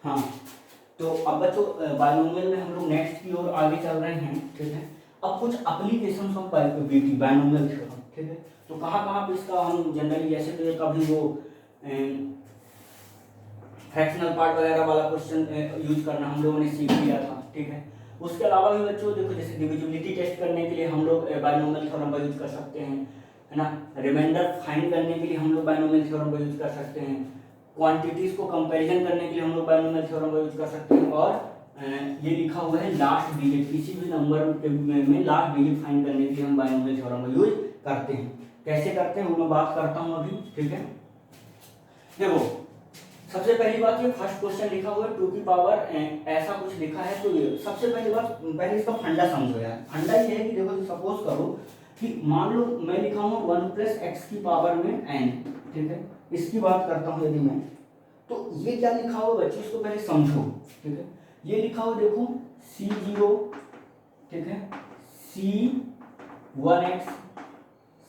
हाँ, तो अब बच्चों बायनोमियल में हम लोग नेक्स्ट की ओर आगे चल रहे हैं, ठीक है। अब कुछ applications of BT binomial theorem, ठीक है। तो कहाँ कहाँ पे इसका हम जनरली, जैसे तो कभी वो फ्रैक्शनल पार्ट वगैरह वाला क्वेश्चन यूज करना हम लोगों ने सीख लिया था, ठीक है। उसके अलावा भी बच्चों देखो, जैसे डिविजिबिलिटी टेस्ट करने के लिए हम लोग बायनोमियल थ्योरम का यूज कर सकते हैं, है ना। रिमाइंडर फाइंड करने के लिए हम लोग बायनोमियल थ्योरम का यूज कर सकते हैं। क्वांटिटीज को कंपैरिजन करने के लिए हम लोग बायनोमियल थ्योरम का यूज कर सकते हैं। और ये लिखा हुआ है लास्ट डिजिट, किसी भी नंबर में लास्ट डिजिट फाइंड करने के लिए हम बायनोमियल थ्योरम का यूज करते हैं। कैसे करते हैं वो मैं बात करता हूँ अभी, ठीक है। देखो, सबसे पहली बात, ये फर्स्ट क्वेश्चन लिखा हुआ है 2 की पावर ऐसा कुछ लिखा है। तो ये सबसे पहली बात, पहले इसका फंडा समझो यार। फंडा ये है कि देखो, सपोज करो कि मान लो मैं लिखा हूँ 1 + x की पावर में n, ठीक है। इसकी बात करता हूँ यदि मैं, तो ये क्या लिखा हुआ बच्चों, इसको पहले समझो, ठीक है। ये लिखा हुआ देखो c0, ठीक है, c1x,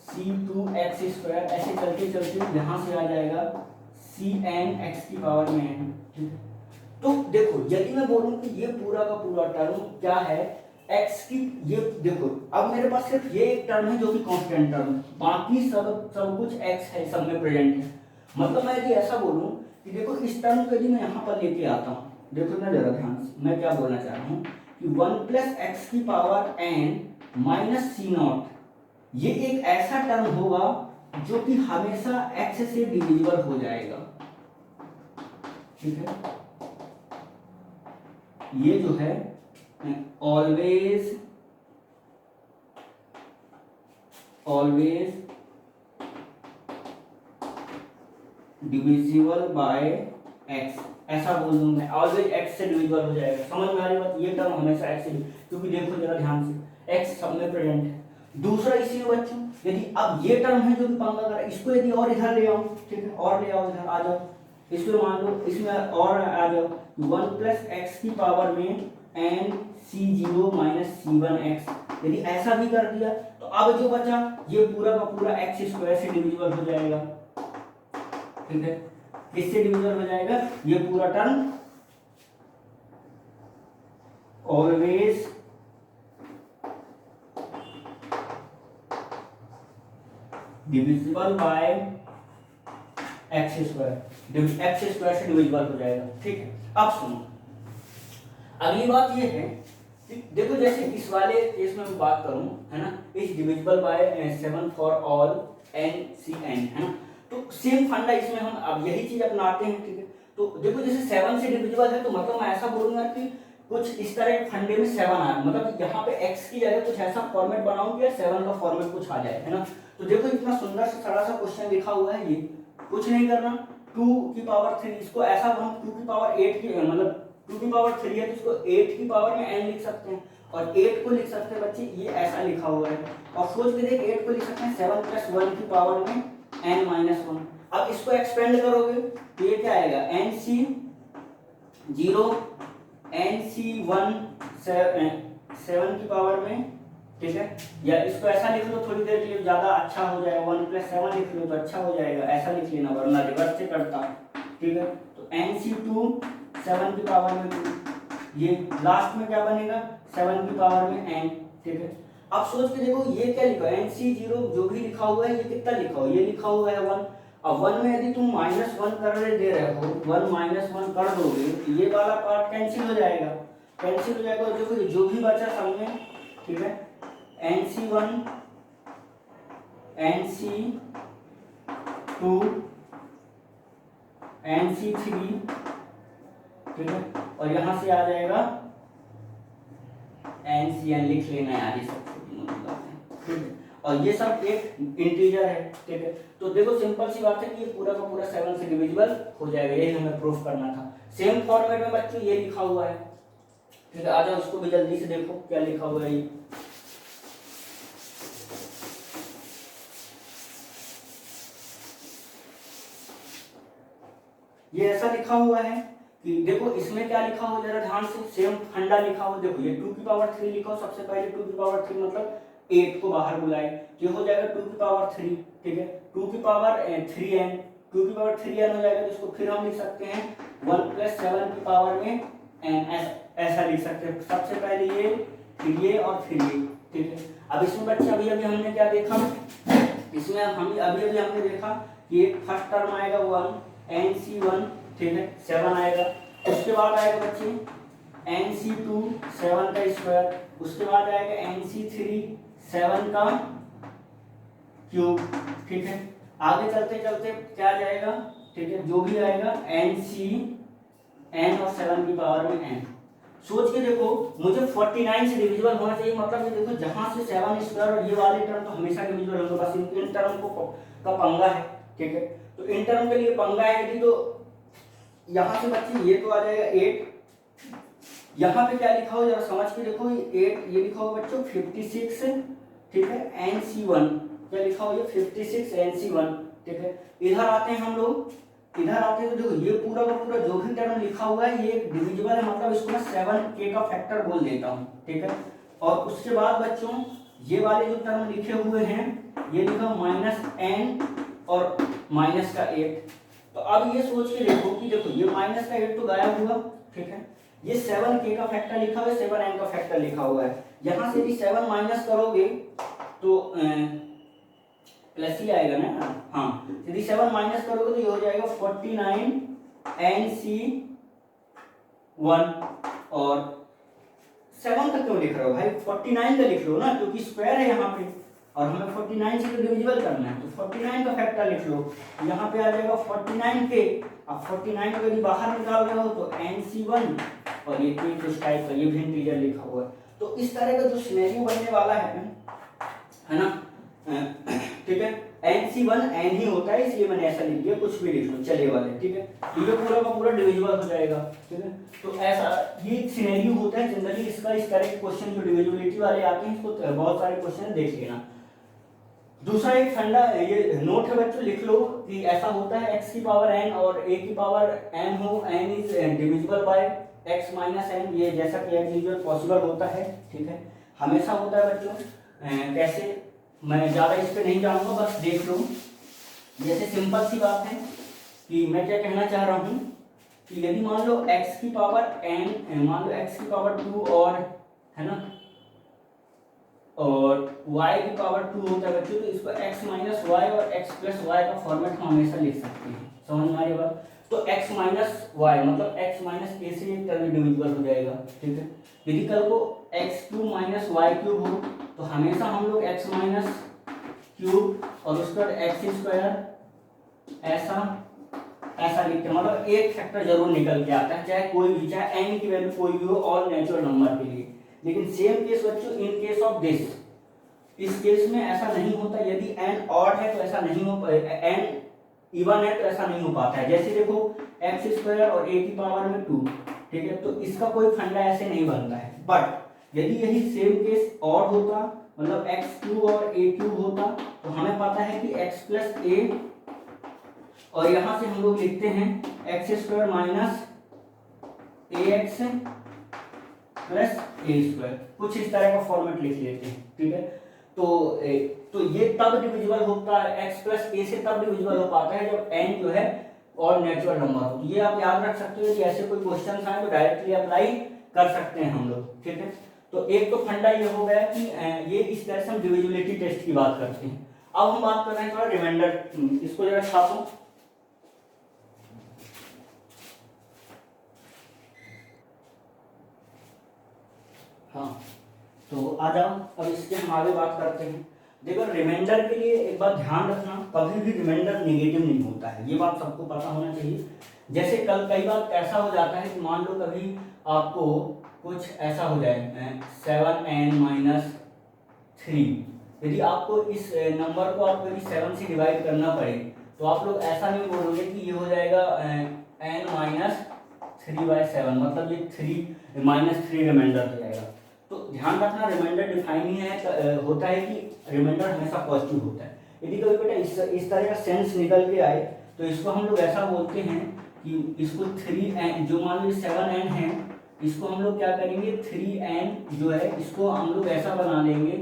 c2x², ऐसे चलते चलते यहाँ से आ जाएगा cn x की पावर में n, ठीक है। तो देखो, यदि मैं बोलूं कि ये पूरा का पूरा टर्म क्या है, x की, ये देखो अब मेरे पास सिर्फ ये एक टर्म है जो कि कांस्टेंट टर्म, बाकी सब कुछ x है, सब में प्रेजेंट है। मतलब मैं यदि ऐसा बोलूं कि देखो, इस टर्म को यदि मैं यहाँ पर लेके आता हूँ, देखो ना जरा ध्यान से, मैं क्या बोलना चाह रहा हूँ कि 1 + x की पावर n - c0, ये एक ऐसा टर्म होगा जो कि हमेशा x से डिविजिबल हो जाएगा, ठीक है। ये जो है ऑलवेज डिविजिबल बाय x, ऐसा बोल दूं मैं, ऑलवेज x से डिविजिबल हो जाएगा। समझ में आ रही बात, ये टर्म हमेशा x से, क्योंकि देखो जरा ध्यान से, x सब में प्रेजेंट है। दूसरा इसी में बच्चों, यदि अब ये टर्म है जो कि पंगा कर, इसको यदि और इधर ले आओ, ठीक है, और ले आओ, इधर आ जाओ, इसमें मान लो इसमें और आ जाओ 1 + x की पावर में n c0 - c1x, यदि ऐसा भी कर दिया तो अब जो बचा ये पूरा का पूरा x² से डिविजिबल हो जाएगा, ठीक है। किससे डिविजिबल हो जाएगा, ये पूरा term always divisible by x², x² से डिविजिबल हो जाएगा, ठीक है। अब सुनो, अगली बात ये है कि देखो, जैसे इस वाले केस में मैं बात करूं, है ना, is divisible by 7 for all n c n, है ना। तो सेम फंडा इसमें हम अब यही चीज अपनाते हैं, ठीक है। तो देखो, जैसे 7 से डिविजिबल है, तो मतलब मैं ऐसा बोलूंगा कि कुछ इस तरह फंडे में 7 आए, मतलब यहाँ पे x की जगह कुछ ऐसा फॉर्मेट बनाऊंगी या 7 का फॉर्मेट कुछ आ जाए, है ना। तो देखो, इतना सुंदर सा बड़ा सा क्वेश्चन लिखा हुआ है, ये कुछ नहीं करना, 2 की पावर 3, इसको ऐसा हम 2 की पावर 8 की, मतलब 2 की पावर 3 है तो इसको 8 की पावर में n लिख सकते हैं, और 8 को लिख सकते हैं बच्चे, ये ऐसा लिखा हुआ है। और सोच के देख, 8 को लिख सकते हैं 7 + 1 की पावर में n - 1। अब इसको एक्सपेंड करोगे तो ये क्या आएगा, nc0 nc1 7 की पावर में, ठीक है। या इसको ऐसा लिख लो थोड़ी देर के लिए, ज्यादा अच्छा हो जाएगा, 1 + 7 लिख लो तो अच्छा हो जाएगा, ऐसा लिख लेना, वरना रिवर्स से करता, ठीक है। तो nc2 7 की पावर में 2, ये लास्ट में क्या बनेगा, 7 की पावर में n, ठीक है। अब सोच के देखो, ये क्या लिखा है, nc0 जो भी लिखा हुआ है, ये कितना लिखा हुआ है, ये लिखा हुआ है 1। अब 1 में यदि तुम -1 कर दे रहे हो, 1 - 1 कर दोगे तो ये वाला पार्ट कैंसिल हो जाएगा, कैंसिल हो जाएगा। देखो, जो भी बचा सब में, ठीक है, nc1 nc2 nc3, ठीक है, और यहां से आ जाएगा NCN, लिख लेना यार, ये सब छोटी मोटी बातें, ठीक है। और ये सब एक इंटीजर है, ठीक है। तो देखो, सिंपल सी बात है कि ये पूरा का पूरा 7 से डिविजिबल हो जाएगा, यही हमें प्रूफ करना था। सेम फॉर्मेट में बच्चों ये लिखा हुआ है, ठीक है। आ जाओ, इसको भी जल्दी से देखो क्या लिखा हुआ है। ये ऐसा लिखा हुआ है कि देखो, इसमें क्या लिखा हुआ, जरा ध्यान से, सेम फंडा लिखा हुआ। देखो, ये 2 की पावर 3 लिखा हो, सबसे पहले 2 की पावर 3 मतलब 8 को बाहर बुलाए, ये हो जाएगा 2 की पावर 3, ठीक है। 2 की पावर 3n, q की पावर 3n हो जाएगा, तो इसको फिर हम लिख सकते हैं 1 + 7 की पावर में n, ऐसा लिख सकते हैं। सबसे पहले ये, फिर ये और फिर ये, ठीक है। अब इसमें बच्चे अभी अभी हमने क्या देखा, इसमें हम अभी अभी हमने देखा कि फर्स्ट टर्म आएगा 1 nc1, ठीक है, 7 आएगा। उसके बाद आएगा बच्चे nc2 7 का स्क्वायर, उसके बाद आएगा nc3 7 का क्यूब, ठीक है। आगे चलते चलते क्या आ जाएगा, ठीक है, जो भी आएगा nc n और 7 की पावर में n। सोच के देखो, मुझे 49 से डिविजिबल होना चाहिए, मतलब ये देखो जहां से 7 स्क्वायर और ये वाले टर्म तो हमेशा डिविजिबल होंगे, बस इन टर्म को का पंगा है, ठीक है। तो इन टर्म के लिए पंगा है यदि, तो यहाँ से बच्चे ये तो आ जाएगा 8, यहाँ पे क्या लिखा हो जरा समझ के देखो, ये 8 ये लिखा हो बच्चों 56, ठीक है, nc1 क्या लिखा हो, ये 56 nc1, ठीक है। इधर आते हैं हम लोग, इधर आते हैं तो देखो ये पूरा का पूरा जो भी टर्म लिखा हुआ है ये डिविजिबल है, मतलब इसको मैं 7k का फैक्टर बोल देता हूँ, ठीक है। और उसके बाद बच्चों ये वाले जो टर्म लिखे हुए हैं ये लिखा -n और -8। तो अब ये सोच के देखो कि देखो ये -8 तो गायब हुआ, ठीक है, ये 7k का फैक्टर लिखा हुआ है, 7n का फैक्टर लिखा हुआ है। यहाँ से यदि 7 माइनस करोगे तो प्लस ही आएगा ना, हाँ, यदि 7 माइनस करोगे तो ये हो जाएगा 49 nc1। और 7 का क्यों लिख रहे हो भाई, 49 का लिख लो ना, क्योंकि स्क्वायर है यहाँ पे और हमें 49 से तो डिविजिबल करना है, तो 49 का फैक्टर लिख लो। यहाँ पे आ जाएगा 49 के, अब 49 को यदि बाहर निकाल रहे हो तो nc1 और ये के इस टाइप का ये भी इंटीजर लिखा हुआ है। तो इस तरह का जो सिनेरियो बनने वाला है ना, ठीक है, nc1 n ही होता है, इसलिए मैंने ऐसा लिख दिया, कुछ भी लिख लो चले वाले, ठीक है। ये पूरा का पूरा डिविजिबल हो जाएगा, ठीक है। तो ऐसा ये सिनेरियो होता है जनरली, इसका इस तरह के क्वेश्चन जो डिविजिबिलिटी वाले आते हैं इसको बहुत सारे क्वेश्चन देख लेना। दूसरा एक फंडा ये नोट है बच्चों, लिख लो कि ऐसा होता है x की पावर n और a की पावर n हो, n is divisible by x minus n, ये जैसा कि एज यूजुअल पॉसिबल होता है, ठीक है, हमेशा होता है बच्चों। कैसे, मैं ज़्यादा इस पर नहीं जाऊँगा, बस देख लो। जैसे सिंपल सी बात है कि मैं क्या कहना चाह रहा हूँ कि यदि मान लो x की पावर n, मान लो x की पावर 2 और है ना, और y की पावर 2 होता है बच्चों, तो इसको x माइनस वाई और x प्लस वाई का फॉर्मेट हम हमेशा लिख सकते हैं, समझ में आ रही बात। तो x माइनस वाई मतलब x माइनस a से एक टर्म डिविजिबल हो जाएगा, ठीक है। यदि कल को x3 माइनस वाई क्यूब हो तो हमेशा हम लोग x माइनस क्यूब और उसके बाद x स्क्वायर ऐसा लिखते हैं, मतलब एक फैक्टर जरूर निकल के आता है, चाहे कोई भी, चाहे n की वैल्यू कोई भी हो और नेचुरल नंबर के लिए। लेकिन सेम केस बच्चों इन केस ऑफ दिस, इस केस में ऐसा नहीं होता, यदि n ऑड है तो ऐसा नहीं हो, n इवन है तो ऐसा नहीं हो पाता है। जैसे देखो x स्क्वायर और a की पावर में 2, ठीक है, तो इसका कोई फंडा ऐसे नहीं बनता है। बट यदि यही सेम केस ऑड होता, मतलब x3 और a3 होता, तो हमें पता है कि x प्लस a, और यहाँ से हम लोग लिखते हैं x square minus ax plus a square, कुछ इस तरह का फॉर्मेट लिख लेते हैं, ठीक है। तो ये तब डिविजिबल होता है, x प्लस a से तब डिविजिबल हो पाता है जब n जो है और नेचुरल नंबर हो। तो ये आप याद रख सकते हो कि ऐसे कोई क्वेश्चन आए तो डायरेक्टली अप्लाई कर सकते हैं हम लोग, ठीक है। तो एक तो फंडा ये हो गया कि ये इस तरह से हम डिविजिबिलिटी टेस्ट की बात करते हैं। अब हम बात कर रहे हैं थोड़ा रिमाइंडर, इसको जरा छापो। हाँ, तो आ जाओ, अब इसके हम आगे बात करते हैं। देखो रिमाइंडर के लिए एक बात ध्यान रखना, कभी भी रिमाइंडर नेगेटिव नहीं होता है, ये बात सबको पता होना चाहिए। जैसे कल कई बार ऐसा हो जाता है कि मान लो कभी आपको कुछ ऐसा हो जाए 7n-3, यदि आपको इस नंबर को आपको यदि 7 से डिवाइड करना पड़े तो आप लोग ऐसा नहीं बोलोगे कि ये हो जाएगा n-3/7, मतलब ये 3 रिमाइंडर हो जाएगा। तो ध्यान रखना रिमाइंडर डिफाइन ही है होता है कि रिमाइंडर हमेशा पॉजिटिव होता है। यदि कभी बेटा इस तरह का सेंस निकल के आए तो इसको हम लोग ऐसा बोलते हैं कि इसको 3n, जो मान लो 7n है, इसको हम लोग क्या करेंगे 3n जो है इसको हम लोग ऐसा बना लेंगे,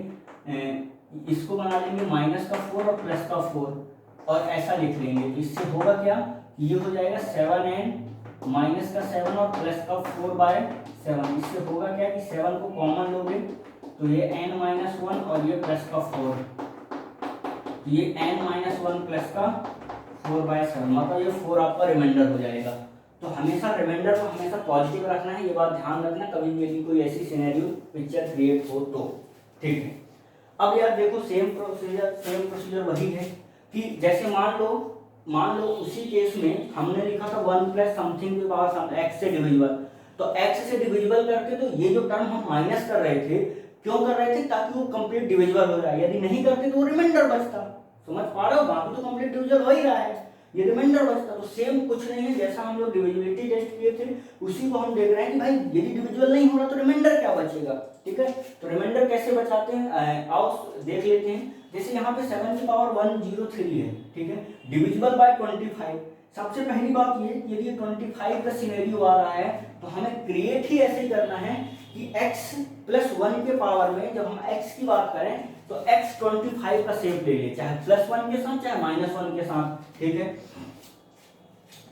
इसको बना लेंगे -4 और +4, और ऐसा लिख लेंगे। तो इससे होगा क्या, ये हो जाएगा 7n माइनस का 7 और प्लस का 4/7। इससे होगा क्या कि 7 को कॉमन लोगे तो ये n-1 और ये प्लस का 4, ये n-1 प्लस का 4/7, मतलब ये 4 आपका रिमाइंडर हो जाएगा। तो हमेशा रिमाइंडर को हमेशा पॉजिटिव रखना है, ये बात ध्यान रखना कभी भी यदि कोई ऐसी सिनेरियो पिक्चर क्रिएट हो तो। ठीक है, अब यार देखो सेम प्रोसीजर वही है कि जैसे मान लो उसी केस में हमने लिखा था 1 प्लस समथिंग के पावर x से डिविजिबल, तो x से डिविजिबल करके तो ये जो टर्म हम माइनस कर रहे थे, क्यों कर रहे थे, ताकि वो कंप्लीट डिविजिबल हो जाए। यदि नहीं करते तो वो रिमाइंडर बचता। समझ पा रहे हो, बाकी तो कंप्लीट डिविजिबल हो ही रहा है, ये रिमाइंडर बचता। तो सेम कुछ नहीं है, जैसा हम लोग डिविजिबिलिटी टेस्ट किए थे उसी को हम देख रहे हैं कि भाई यदि डिविजिबल नहीं हो रहा तो रिमाइंडर क्या बचेगा। ठीक है, तो रिमाइंडर कैसे बचाते हैं, आओ देख लेते हैं। जैसे यहाँ पे 7 की पावर 103 है, ठीक है, डिविजिबल बाय 25। सबसे पहली बात ये, यदि 25 का सिनेरियो आ रहा है तो हमें क्रिएट ही ऐसे ही करना है कि x प्लस 1 के पावर में जब हम x की बात करें तो x 25 का शेप ले ले, चाहे +1 के साथ चाहे -1 के साथ। ठीक है,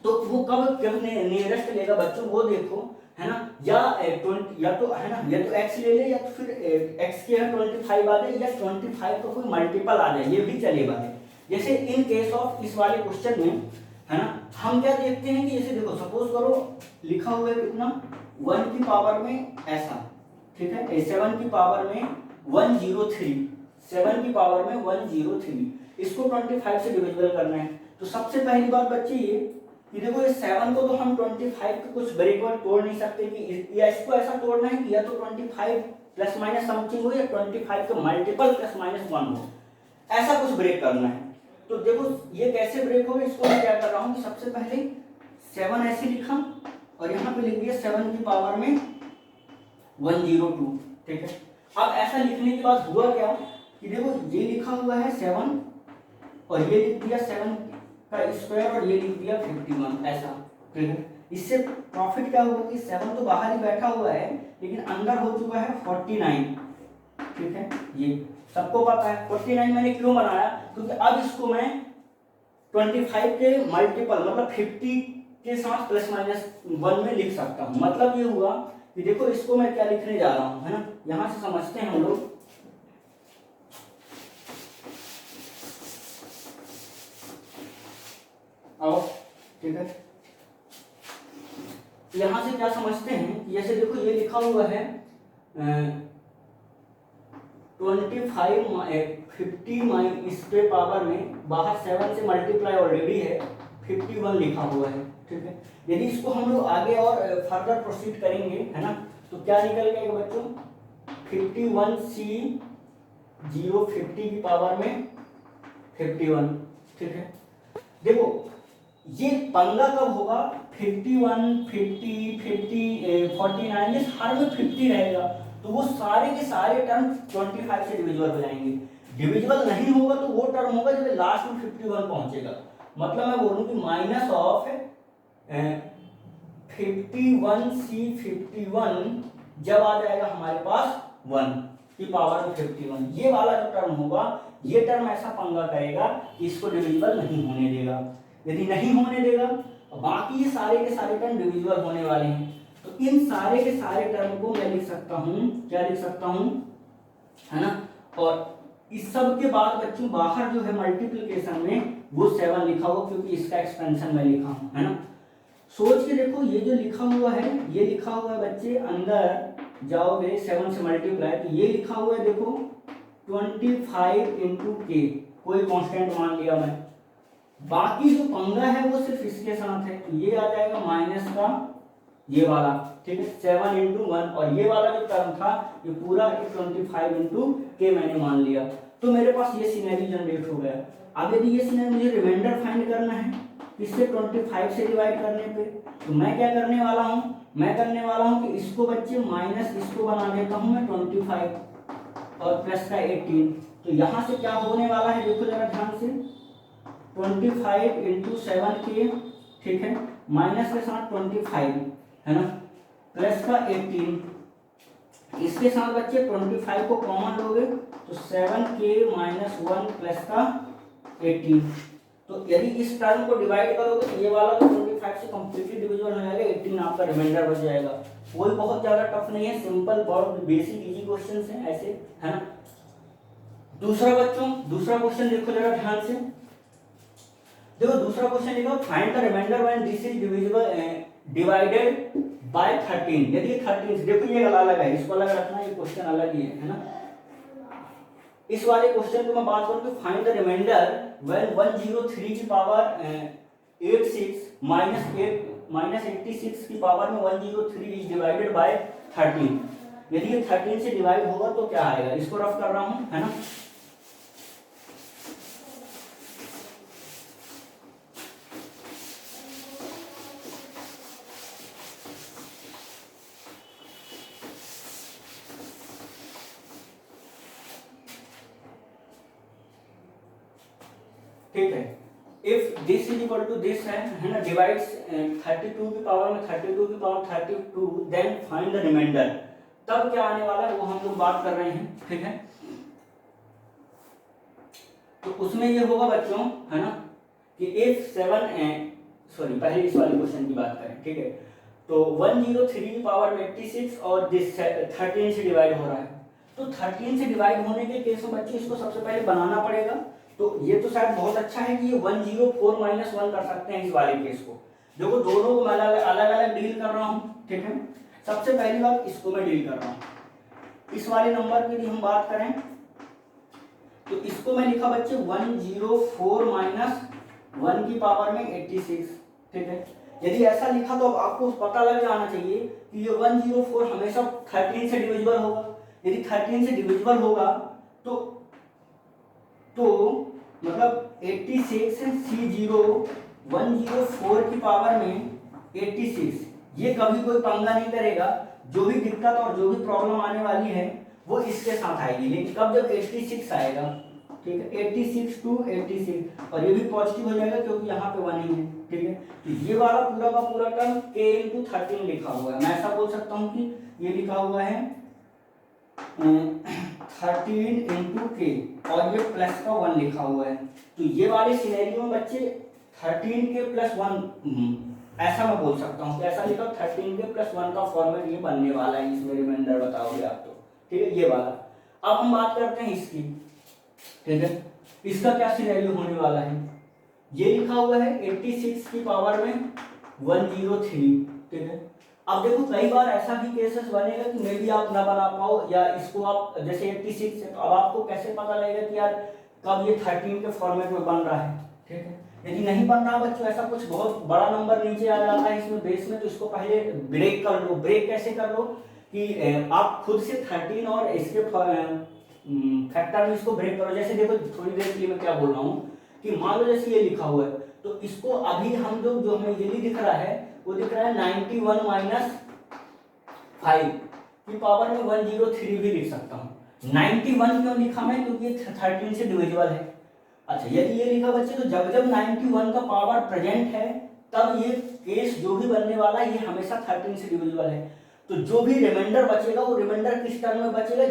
तो वो कब नियरेस्ट लेगा बच्चों, वो देखो, है ना, या 20 या तो है ना, या तो x ले ले या तो फिर x के 25 आ जाए या 25 का कोई मल्टीपल आ जाए, ये भी चलेगा। जैसे इन केस ऑफ इस वाले क्वेश्चन में, है ना, हम क्या देखते हैं कि जैसे देखो सपोज करो लिखा हुआ है कितना 1 की पावर में ऐसा, ठीक है, 7 की पावर में 103, 7 की पावर में 103, इसको 25 से डिविजिबल करना है। तो सबसे पहली बात बच्चे ये कि देखो ये 7 को तो हम 25 के कुछ ब्रेक वर्ड तोड़ नहीं सकते कि या इसको ऐसा तोड़ना है कि या तो 25 प्लस माइनस समथिंग हो या 25 का मल्टीपल प्लस माइनस 1 हो, ऐसा कुछ ब्रेक करना है। तो देखो ये कैसे ब्रेक होगा, इसको मैं क्या कर रहा हूँ कि सबसे पहले 7 ऐसे लिखा और यहाँ पे लिख दिया 7 की पावर में 102। ठीक है, अब ऐसा लिखने के बाद हुआ क्या कि देखो ये लिखा हुआ है 7 और ये लिख दिया 7 का स्क्वायर और ये लिख दिया 51 ऐसा। ठीक है, इससे प्रॉफिट क्या होगा कि 7 तो बाहर ही बैठा हुआ है लेकिन अंदर हो चुका है 49। ठीक है, ये सबको पता है 49 मैंने क्यों बनाया, क्योंकि अब इसको मैं 25 के मल्टीपल मतलब 50 के साथ प्लस माइनस 1 में लिख सकता हूं। मतलब ये हुआ कि देखो इसको मैं क्या लिखने जा रहा हूं, है ना, यहां से समझते हैं हम लोग। आओ, ठीक है, यहां से क्या समझते हैं कि जैसे देखो ये लिखा हुआ है 50 इसके पावर में बाहर 7 से मल्टीप्लाई ऑलरेडी है, 51 लिखा हुआ है। ठीक है, यदि इसको हम लोग आगे और फर्दर प्रोसीड करेंगे, है ना, तो क्या निकल गया बच्चों 51C 050 की पावर में 51। ठीक है, देखो ये पंगा कब होगा, 51, 50, 49 ये हर में 50 रहेगा तो वो सारे के सारे टर्म 25 से डिविजिबल हो जाएंगे। डिविजिबल नहीं होगा तो वो टर्म होगा जब लास्ट में 51 पहुंचेगा। मतलब मैं बोलूं कि माइनस ऑफ 51C 51 जब आ जाएगा हमारे पास 1 की पावर में 51, ये वाला जो टर्म होगा ये टर्म ऐसा पंगा करेगा कि इसको डिविजिबल नहीं होने देगा। यदि नहीं होने देगा बाकी ये सारे के सारे टर्म डिविजिबल होने वाले हैं, तो इन सारे के सारे टर्म को मैं लिख सकता हूं, क्या लिख सकता हूं, है ना, और इस सब के बाद बच्चों बाहर जो है मल्टीप्लिकेशन में वो 7 लिखा हुआ क्योंकि इसका एक्सपेंशन मैं लिखा हूं, है ना। सोच के देखो ये जो लिखा हुआ है ये लिखा हुआ है बच्चे, अंदर जाओगे 7 से मल्टीप्लाई तो ये लिखा हुआ है देखो 25 इंटू के, कोई कांस्टेंट मान लिया मैं, बाकी जो पंगा है वो सिर्फ इसके साथ है तो ये आ जाएगा माइनस का ये वाला। ठीक है, 7 इंटू 1 और ये वाला जो टर्म था ये पूरा 25 इंटू के मैंने मान लिया, तो मेरे पास ये सिनेरियो जनरेट हो गया। अब यदि ये सिनेरियो मुझे रिमाइंडर फाइंड करना है इससे 25 से डिवाइड करने पे, तो मैं क्या करने वाला हूँ, मैं करने वाला हूँ कि इसको बच्चे माइनस इसको बना देता हूँ मैं 25 और प्लस का 18। तो यहाँ से क्या होने वाला है देखो जरा ध्यान से, 25 इंटू 7 के, ठीक है, माइनस के साथ 25, है ना, प्लस का 18, इसके साथ बच्चे 25 को कॉमन लोगे तो 7 के -1 प्लस का 18, तो यदि इस टर्म को डिवाइड करोगे तो ये वाला तो 25 से कंप्लीटली डिविजिबल हो जाएगा, 18 आपका रिमाइंडर बच जाएगा। कोई बहुत ज्यादा टफ नहीं है, सिंपल बहुत बेसिक इजी क्वेश्चंस हैं ऐसे, है ना। दूसरा बच्चों, दूसरा क्वेश्चन देखो जरा ध्यान से। देखो दूसरा क्वेश्चन लिखो, find the remainder when this is divisible divided by 13। यदि 13, देखो ये अलग है, इसको अलग रखना, ये क्वेश्चन अलग ही है ना। इस वाले क्वेश्चन को मैं बात करूं कि फाइंड द रिमाइंडर व्हेन 103 की पावर 86 माइनस 86 की पावर में 103 इज डिवाइडेड बाय 13। यदि ये 13 से डिवाइड होगा तो क्या आएगा, इसको रफ कर रहा हूं, है ना। ठीक है, if this is equal to this है ना, डिवाइड्स 32 की पावर में 32 की power 32, then find the remainder. तब क्या आने वाला है वो हम लोग बात कर रहे हैं, ठीक है। तो उसमें ये होगा बच्चों, है ना, कि इफ 7 पहले इस वाले क्वेश्चन की बात करें, ठीक है। तो 103 की पावर में 86 और दिस 13 से डिवाइड हो रहा है, तो 13 से डिवाइड होने के केस में बच्चों इसको सबसे पहले बनाना पड़ेगा। तो ये तो शायद बहुत अच्छा है कि ये 104 माइनस 1 कर सकते हैं इस वाले केस को। देखो दोनों को मैं अलग अलग डील कर रहा हूँ, ठीक है। सबसे पहली बात इसको मैं डील कर रहा हूँ। इस वाले नंबर की हम बात करें तो इसको मैं लिखा बच्चे 104 माइनस 1 की पावर में 86, ठीक है। यदि ऐसा लिखा तो अब आपको पता लग जाना चाहिए कि ये 104 हमेशा 13 से डिविजिबल होगा। यदि 13 से डिविजिबल होगा तो मतलब 86 C0 104 की पावर में 86, ये कभी कोई पंगा नहीं करेगा। जो भी दिक्कत और जो भी प्रॉब्लम आने वाली है वो इसके साथ आएगी, लेकिन कब, जब 86 आएगा, ठीक है। 86 to 86 और ये भी पॉजिटिव हो जाएगा क्योंकि यहाँ पे 1 ही है, ठीक है। तो ये वाला पूरा का पूरा टर्म k into 13 लिखा हुआ है। मैं ऐसा बोल सकता हूँ कि ये लिखा हुआ है 13 into k और ये प्लस का 1 लिखा हुआ है। तो ये वाले सिनेरियो में बच्चे 13k plus 1 ऐसा मैं बोल सकता हूँ, ऐसा लिखा 13k plus 1 का फॉर्मेट ये बनने वाला है। इसमें रिमाइंडर बताओगे आप तो, ठीक है, ये वाला। अब हम बात करते हैं इसकी, ठीक है। इसका क्या सिनेरियो होने वाला है, ये लिखा हुआ है 86 की पावर में 103, ठीक है। अब देखो कई बार ऐसा भी केसेस बनेगा कि मे बी आप ना बना पाओ, या इसको आप जैसे 86 है तो अब आपको कैसे पता लगेगा कि यार कब ये 13 के फॉर्मेट में बन रहा है, ठीक है। यदि नहीं बन रहा बच्चों, ऐसा कुछ बहुत बड़ा नंबर नीचे आ जाता है इसमें बेस में, तो इसको पहले ब्रेक कर लो। ब्रेक कैसे कर लो कि आप खुद से 13 और इसके फैक्टर में इसको ब्रेक करो। जैसे देखो थोड़ी देर के लिए मैं क्या बोल रहा हूँ कि मान लो जैसे ये लिखा हुआ है, तो इसको अभी हम लोग जो हमें ये दिख रहा है वो दिख रहा है 91 माइनस 5 की पावर में 103 भी लिख सकता हूँ। 91 क्यों लिखा मैं, क्योंकि ये 13 से डिविजिबल है। अच्छा, यदि ये लिखा बच्चे तो जब जब 91 का पावर प्रेजेंट है तब ये केस जो भी बनने वाला है ये हमेशा 13 से डिविजिबल है। तो जो भी रिमाइंडर बचेगा वो रिमाइंडर किस टर्म में बचेगा,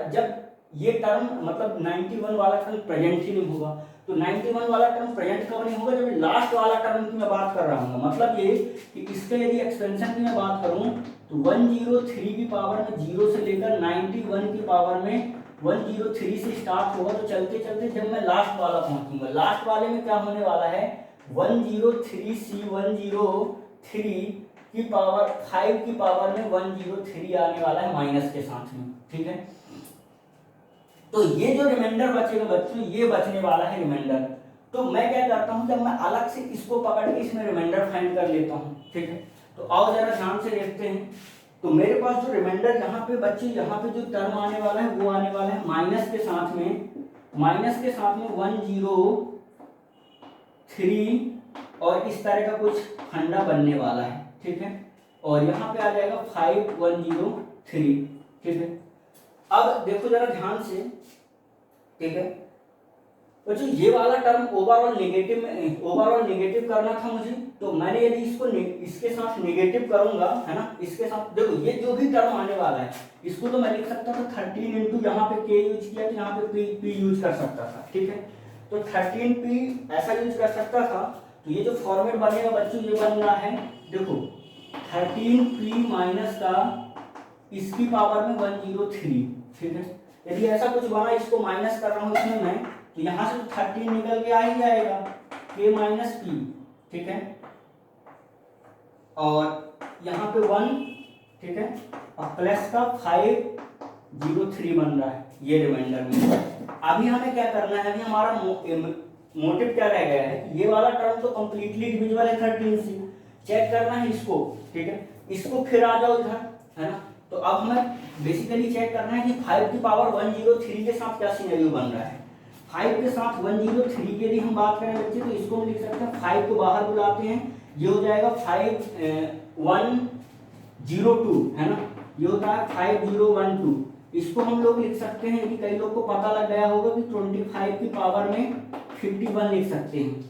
जब ये टर्म मतलब 91 वाला टर्म प्रेजेंट ही नहीं होगा। तो 91 वाला टर्म प्रेजेंट कब नहीं होगा, जब लास्ट वाला टर्म की मैं बात कर रहा हूँ। मतलब ये कि इसके यदि एक्सपेंशन की मैं बात करूँ तो 103 की पावर में 0 से लेकर 91 की पावर में 103 से स्टार्ट होगा। तो चलते चलते जब मैं लास्ट वाला पहुंचूंगा, लास्ट वाले में क्या होने वाला है 103C103 की पावर 5 की पावर में 103 आने वाला है माइनस के साथ में, ठीक है। तो ये जो रिमाइंडर बचेगा बच्चों, ये बचने वाला है रिमाइंडर। तो मैं क्या करता हूँ, जब मैं अलग से इसको पकड़ के इसमें रिमाइंडर फाइंड कर लेता हूँ, ठीक है। तो आओ जरा ध्यान से देखते हैं। तो मेरे पास जो रिमाइंडर यहाँ पे बच्चे, यहाँ पे जो टर्म आने वाला है वो आने वाला है माइनस के साथ में 103 और इस तरह का कुछ फंडा बनने वाला है, ठीक है। और यहाँ पे आ जाएगा 5103, ठीक है। अब देखो जरा ध्यान से, ठीक है। बच्चों ये वाला टर्म ओवरऑल नेगेटिव करना था मुझे, तो मैंने यदि इसको इसके साथ नेगेटिव करूंगा, है ना, इसके साथ देखो ये जो भी टर्म आने वाला है इसको तो मैं लिख सकता था 13 इंटू यहाँ पे k यूज किया तो यहाँ पे p यूज कर सकता था, ठीक है। तो 13p ऐसा यूज कर सकता था। तो ये जो फॉर्मेट बनेगा बच्चों ये बन रहा है, देखो 13p माइनस का इसकी पावर में 103, ठीक है। यदि ऐसा कुछ बना, इसको माइनस कर रहा हूँ इसमें मैं, तो यहाँ से तो 13 निकल के आ ही जाएगा, k माइनस पी, ठीक है, और यहाँ पे 1, ठीक है, और प्लस का 503 बन रहा है ये रिमाइंडर में। अभी हमें क्या करना है, अभी हमारा मोटिव क्या रह गया है कि ये वाला टर्म तो कंप्लीटली डिविजिबल है 13 से, चेक करना है इसको, ठीक है, इसको फिर आ जाओ इधर, है ना। तो अब हमें बेसिकली चेक करना है कि 5 की पावर 103 के साथ क्या सिनेरियो बन रहा है। 5 के साथ 103 की यदि हम बात करें बच्चे, तो इसको हम लिख सकते हैं 5 को बाहर बुलाते हैं, ये हो जाएगा 5102, है ना, ये होता है 5012। इसको हम लोग लिख सकते हैं, यदि कई लोग को पता लग गया होगा कि 25 की पावर में 51 लिख सकते हैं,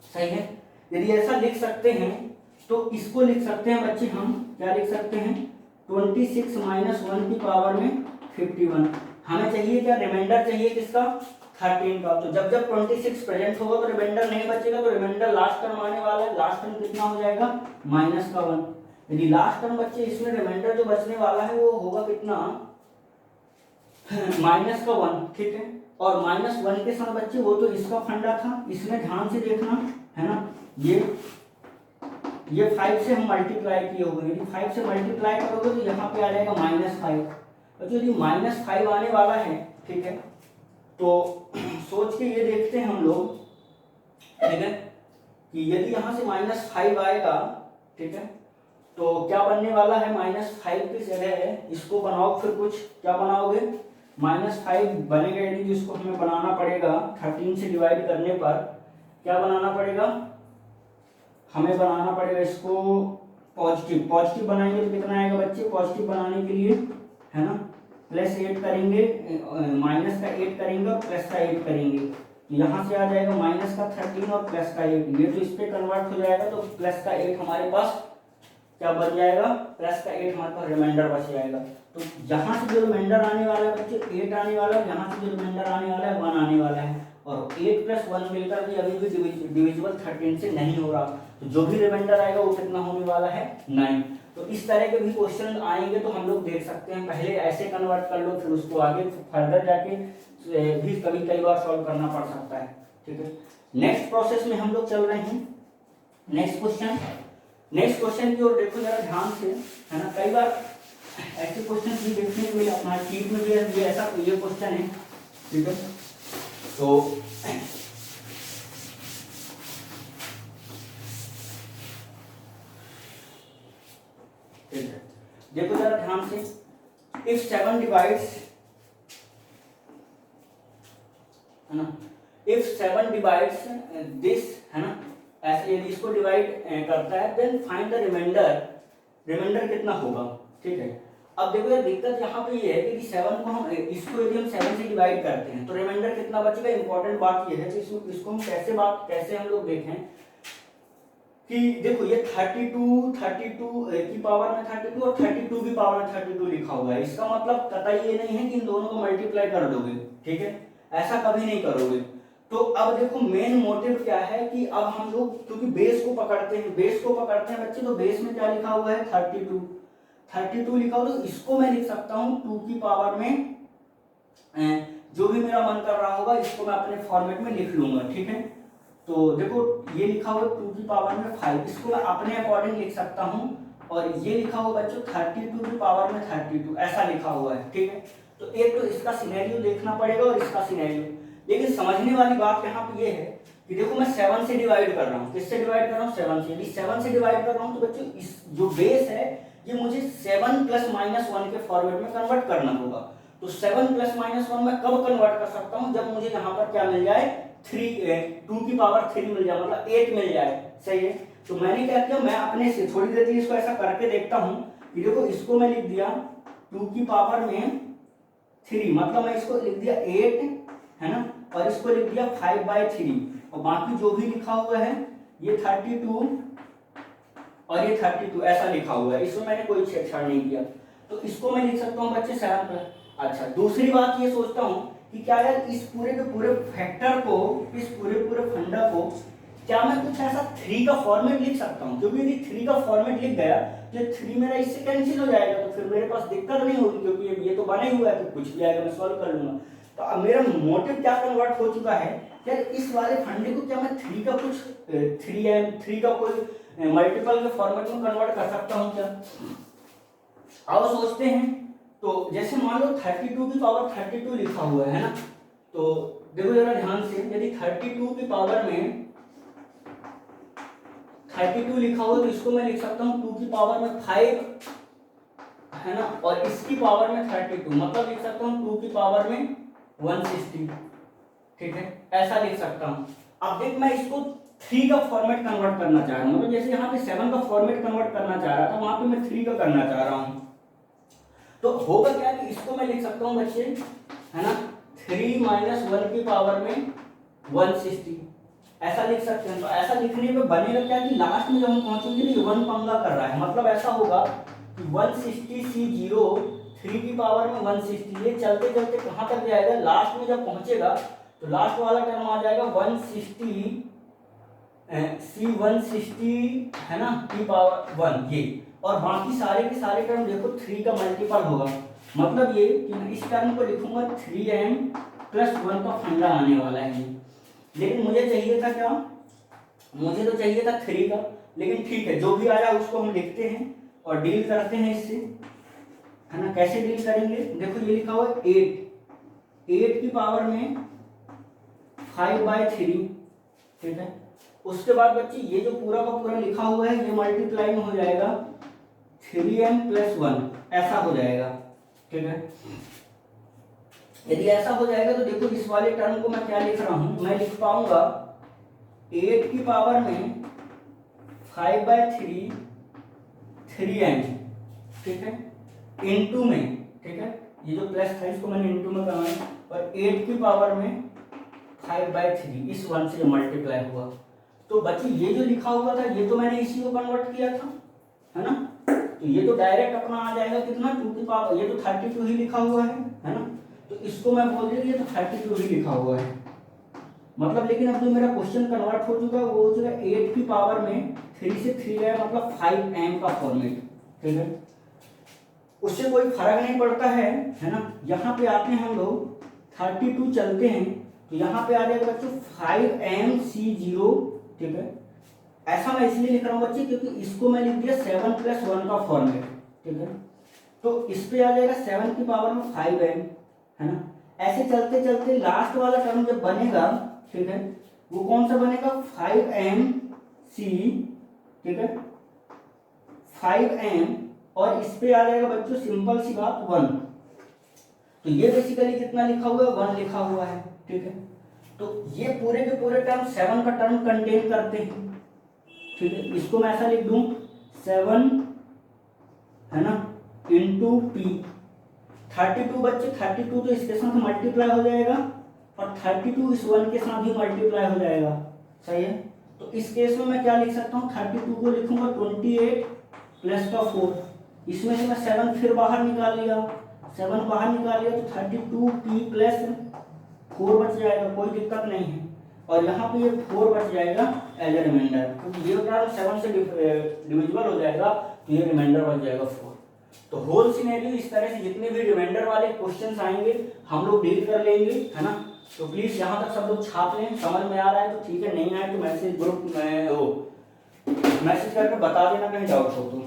सही है। यदि ऐसा लिख सकते हैं तो इसको लिख सकते हैं बच्चे, हम क्या लिख सकते हैं, 26 माइनस 1 की पावर में 51। हमें चाहिए क्या, रिमाइंडर चाहिए किसका, 13 का। तो जब जब 26 प्रेजेंट होगा तो रिमाइंडर नहीं बचेगा, तो रिमाइंडर लास्ट टर्म आने वाला है, लास्ट टर्म कितना हो जाएगा, माइनस का 1। यदि लास्ट टर्म बच्चे इसमें रिमाइंडर जो बचने वाला है वो होगा कितना, माइनस का 1, ठीक है। और माइनस 1 के साथ बच्चे वो तो इसका फंडा था, इसमें ध्यान से देखना, है ना, ये 5 से हम मल्टीप्लाई किए होंगे, यदि 5 से मल्टीप्लाई करोगे तो यहाँ पे आ जाएगा -5। और यदि -5 आने वाला है, ठीक है, तो सोच के ये देखते हैं हम लोग, ठीक है, कि यदि यहाँ से -5 आएगा, ठीक है, तो क्या बनने वाला है, -5 की जगह इसको बनाओ, फिर कुछ क्या बनाओगे, -5 बनेगा, यदि इसको हमें बनाना पड़ेगा 13 से डिवाइड करने पर, क्या बनाना पड़ेगा, हमें बनाना पड़ेगा इसको पॉजिटिव बनाएंगे तो कितना आएगा बच्चे, पॉजिटिव बनाने के लिए, है ना, +8 करेंगे, माइनस का 8 करेंगे और प्लस का 8 करेंगे, तो यहाँ से आ जाएगा माइनस का 13 और प्लस का 8, ये तो इस पे कन्वर्ट हो जाएगा, तो प्लस का 8 हमारे पास क्या बन जाएगा, प्लस का 8 हमारे पास रिमाइंडर बच जाएगा। तो यहाँ से जो रिमाइंडर आने वाला है बच्चे 8 आने वाला है, यहाँ से जो रिमाइंडर आने वाला है 1 आने वाला है, और 8 + 1 मिलकर भी अभी भी डिविजिबल 13 से नहीं हो रहा, तो जो भी रिमाइंडर आएगा वो कितना होने वाला है, 9। तो इस तरह के भी क्वेश्चन आएंगे तो हम लोग देख सकते हैं, पहले ऐसे कन्वर्ट कर लो, फिर उसको आगे फर्दर जाके भी कई बार सॉल्व करना पड़ सकता है, ठीक है। नेक्स्ट प्रोसेस में हम लोग चल रहे हैं, नेक्स्ट क्वेश्चन की ओर देखो जरा ध्यान से, है ना। कई बार ऐसे क्वेश्चन भी देखने को मिले, अपना शीट में भी ऐसा ये क्वेश्चन है, ठीक है। तो देखो जरा ध्यान से, if 7 divides, है ना, if 7 divides this, है ना, ऐसे यदि इसको डिवाइड करता है, देन फाइंड द रिमाइंडर कितना होगा, ठीक है। अब देखो यार दिक्कत यहाँ पे ये है कि 7 को हम इसको यदि हम 7 से डिवाइड करते हैं तो रिमाइंडर कितना बचेगा। इंपॉर्टेंट बात ये है कि इसको हम कैसे हम लोग देखें कि देखो ये 32 की पावर में 32 और 32 की पावर में 32 लिखा हुआ है, इसका मतलब कतई ये नहीं है कि इन दोनों को मल्टीप्लाई कर दोगे, ठीक है, ऐसा कभी नहीं करोगे। तो अब देखो मेन मोटिव क्या है कि अब हम लोग क्योंकि बेस को पकड़ते हैं बच्चे, तो बेस में क्या लिखा हुआ है 32 लिखा हुआ, तो इसको मैं लिख सकता हूँ 2 की पावर में, जो भी मेरा मन कर रहा होगा इसको मैं अपने फॉर्मेट में लिख लूंगा, ठीक है। तो देखो ये लिखा हुआ 2 की पावर में 5, इसको मैं अपने अकॉर्डिंग लिख सकता हूँ, और ये लिखा हुआ बच्चों 32 की पावर में 32 ऐसा लिखा हुआ है, ठीक है। तो एक तो इसका सिनेरियो देखना पड़ेगा और इसका सिनेरियो, लेकिन समझने वाली बात यहाँ पे ये है कि देखो मैं 7 से डिवाइड कर रहा हूँ, किससे डिवाइड कर रहा हूँ 7 से। यदि 7 से डिवाइड कर रहा हूँ तो बच्चों इस जो बेस है ये मुझे 7 + -1 के फॉर्मेट में कन्वर्ट करना होगा। तो 7 + -1 मैं कब कन्वर्ट कर सकता हूँ, जब मुझे यहाँ पर क्या मिल जाए 2 की पावर 3 मिल जाए, मतलब 8 मिल जाए, सही है। तो मैंने क्या किया, मैं अपने से थोड़ी देर के लिए इसको ऐसा करके देखता हूँ कि देखो इसको मैं लिख दिया 2 की पावर में 3, मतलब मैं इसको लिख दिया 8, है ना, और इसको लिख दिया 5/3, और बाकी जो भी लिखा हुआ है ये 32 और ये 32 ऐसा लिखा हुआ है, इसमें मैंने कोई छेड़छाड़ नहीं किया। तो इसको मैं लिख सकता हूँ बच्चे 7 प्लस। अच्छा दूसरी बात ये सोचता हूँ कि कि क्या यार इस पूरे के पूरे फैक्टर को, इस पूरे फंडा को क्या मैं कुछ ऐसा 3 का फॉर्मेट लिख सकता हूँ, क्योंकि यदि 3 का फॉर्मेट लिख गया तो 3 मेरा इससे कैंसिल हो जाएगा, तो फिर मेरे पास दिक्कत नहीं होगी, क्योंकि ये तो बना ही हुआ है, तो कुछ भी आएगा मैं सॉल्व कर लूंगा। तो अब मेरा मोटिव क्या कन्वर्ट हो चुका है, यार इस वाले फंडे को क्या मैं 3 का कुछ 3 का कोई मल्टीपल के फॉर्मेट में कन्वर्ट कर सकता हूँ क्या। अब सोचते हैं, तो जैसे मान लो 32 की पावर 32 लिखा हुआ है ना, तो देखो जरा ध्यान से, यदि 32 की पावर में 32 लिखा हुआ तो इसको मैं लिख सकता हूँ 2 की पावर में 5 है ना, और इसकी पावर में 32, मतलब लिख सकता हूँ 2 की पावर में 160, ठीक है, ऐसा लिख सकता हूँ। अब देख मैं इसको 3 का फॉर्मेट कन्वर्ट करना चाह रहा हूँ, मतलब जैसे यहाँ पे 7 का फॉर्मेट कन्वर्ट करना चाह रहा था, वहां पे मैं 3 का करना चाह रहा हूँ। तो होगा क्या कि इसको मैं लिख सकता हूँ बच्चे, है ना, 3 माइनस 1 की पावर में 160, ऐसा लिख सकते हैं। तो ऐसा लिखने पे बनेगा क्या कि लास्ट में जब हम पहुंचेंगे ना, ये 1 पंगा कर रहा है, मतलब ऐसा होगा कि 160 C0 3 की पावर में 160, ये चलते चलते कहाँ तक जाएगा, लास्ट में जब पहुंचेगा तो लास्ट वाला टर्म आ जाएगा 160 C160 है ना की पावर 1 ये, और बाकी सारे के सारे टर्म देखो 3 का मल्टीपल होगा, मतलब ये कि मैं इस टर्म को लिखूंगा 3m प्लस 1 का फंडा आने वाला है। लेकिन मुझे चाहिए था क्या, मुझे तो चाहिए था 3 का, लेकिन ठीक है जो भी आया उसको हम लिखते हैं और डील करते हैं इससे, है ना। कैसे डील करेंगे, देखो ये लिखा हुआ है 8 की पावर में 5/3, ठीक है। उसके बाद बच्चे ये जो पूरा का पूरा लिखा हुआ है ये मल्टीप्लाई में हो जाएगा 3m प्लस 1, ऐसा हो जाएगा, ठीक है। यदि ऐसा हो जाएगा तो देखो इस वाले टर्म को मैं क्या लिख रहा हूं, मैं लिख पाऊंगा 8 की पावर में 5/3 3m, ठीक है, इनटू में, ठीक है, ये जो प्लस था इसको मैंने इनटू में करवाया, और 8 की पावर में 5/3 इस 1 से मल्टीप्लाई हुआ। तो बच्चे ये जो लिखा हुआ था ये तो मैंने इसी को कन्वर्ट किया था, है ना, तो ये तो डायरेक्ट अपना आ जाएगा कितना 2 की पावर, ये तो 32 ही लिखा हुआ है ना, तो इसको मैं बोल दिया ये तो 32 ही लिखा हुआ है, मतलब। लेकिन अब जो मेरा क्वेश्चन कन्वर्ट हो चुका है वो हो चुका 8 की पावर में 3 से 3 गया, मतलब 5m का फॉर्मेट, ठीक है। उससे कोई फर्क नहीं पड़ता है ना। यहाँ पे आते हैं हम लोग 32 चलते हैं, तो यहाँ पे आ जाएगा बच्चों 5mC0, ठीक है। ऐसा मैं इसलिए लिख रहा हूँ बच्चे क्योंकि इसको मैं लिख दिया 7 प्लस 1 का फॉर्मेट, ठीक है। तो इस पे आ जाएगा 7 की पावर में 5m, है ना। ऐसे चलते चलते लास्ट वाला टर्म जब बनेगा, ठीक है, वो कौन सा बनेगा 5mC, ठीक है, 5m, और इस पे आ जाएगा बच्चों सिंपल सी बात 1। तो ये बेसिकली कितना लिखा हुआ है 1 लिखा हुआ है, ठीक है। तो ये पूरे के पूरे टर्म 7 का टर्म कंटेन करते हैं, ठीक है। इसको मैं ऐसा लिख दूं 7 है ना इंटू p, 32 बच्चे 32 तो इसके साथ मल्टीप्लाई हो जाएगा, और 32 इस 1 के साथ भी मल्टीप्लाई हो जाएगा, सही है। तो इस केस में मैं क्या लिख सकता हूँ, 32 को लिखूंगा 28 प्लस का 4, इसमें से मैं 7 फिर बाहर निकाल लिया, 7 बाहर निकाल लिया तो 32p प्लस 4 बच जाएगा, कोई दिक्कत नहीं है। और यहाँ पे ये 4 बच जाएगा एज ए रिमाइंडर, क्योंकि ये टर्म 7 से डिविजिबल हो जाएगा, तो ये रिमाइंडर बच जाएगा 4। तो होल सिनेरियो इस तरह से जितने भी रिमाइंडर वाले क्वेश्चंस आएंगे हम लोग डील कर लेंगे, है ना। तो प्लीज यहाँ तक सब लोग छाप लें, समझ में आ रहा है तो ठीक है, नहीं आए तो मैसेज ग्रुप में मैसेज करके बता देना कहीं डाउट हो तो।